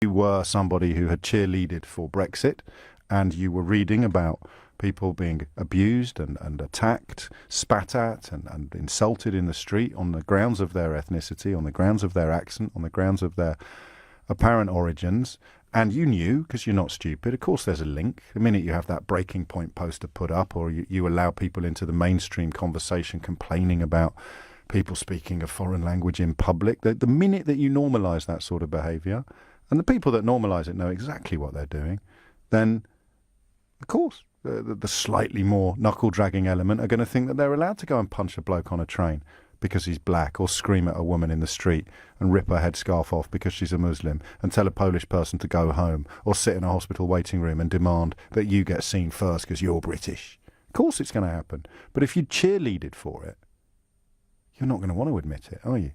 you were somebody who had cheerleaded for Brexit and you were reading about people being abused and attacked, spat at and insulted in the street on the grounds of their ethnicity, on the grounds of their accent, on the grounds of their apparent origins, and you knew, because you're not stupid, of course there's a link. The minute you have that breaking point poster put up, or you allow people into the mainstream conversation complaining about people speaking a foreign language in public, the minute that you normalise that sort of behaviour, and the people that normalise it know exactly what they're doing, then, of course, the slightly more knuckle-dragging element are going to think that they're allowed to go and punch a bloke on a train because he's black, or scream at a woman in the street and rip her headscarf off because she's a Muslim, and tell a Polish person to go home, or sit in a hospital waiting room and demand that you get seen first because you're British. Of course it's going to happen. But if you cheerleaded for it, you're not going to want to admit it, are you?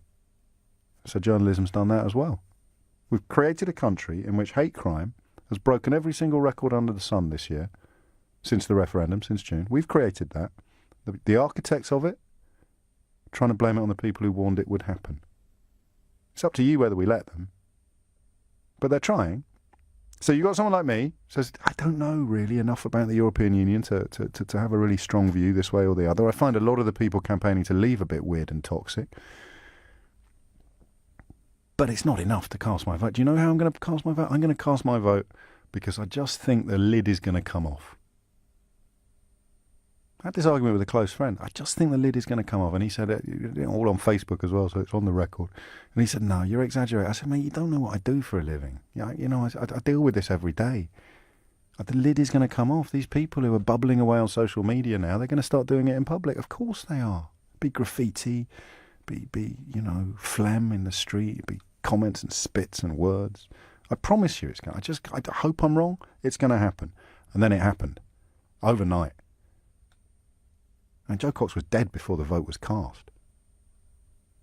So journalism's done that as well. We've created a country in which hate crime has broken every single record under the sun this year, since the referendum, since June. We've created that. The architects of it trying to blame it on the people who warned it would happen. It's up to you whether we let them. But they're trying. So you've got someone like me who says, I don't know really enough about the European Union to have a really strong view this way or the other. I find a lot of the people campaigning to leave a bit weird and toxic. But it's not enough to cast my vote. Do you know how I'm going to cast my vote? I'm going to cast my vote because I just think the lid is going to come off. I had this argument with a close friend. I just think the lid is going to come off. And he said, all on Facebook as well, so it's on the record. And he said, no, you're exaggerating. I said, mate, you don't know what I do for a living. I deal with this every day. The lid is going to come off. These people who are bubbling away on social media now, they're going to start doing it in public. Of course they are. Be graffiti, be phlegm in the street, be comments and spits and words. I promise you it's going to. I hope I'm wrong. It's going to happen. And then it happened. Overnight. And Jo Cox was dead before the vote was cast.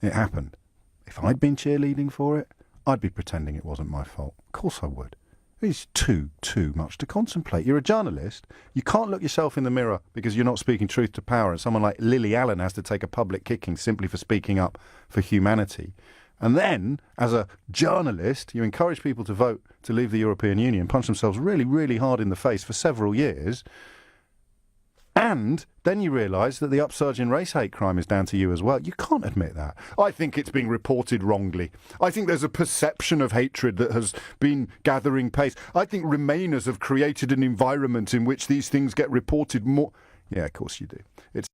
It happened. If I'd been cheerleading for it, I'd be pretending it wasn't my fault. Of course I would. It's too much to contemplate. You're a journalist. You can't look yourself in the mirror because you're not speaking truth to power, and someone like Lily Allen has to take a public kicking simply for speaking up for humanity. And then, as a journalist, you encourage people to vote to leave the European Union, punch themselves really, really hard in the face for several years. And then you realise that the upsurge in race hate crime is down to you as well. You can't admit that. I think it's being reported wrongly. I think there's a perception of hatred that has been gathering pace. I think Remainers have created an environment in which these things get reported more. Yeah, of course you do. It's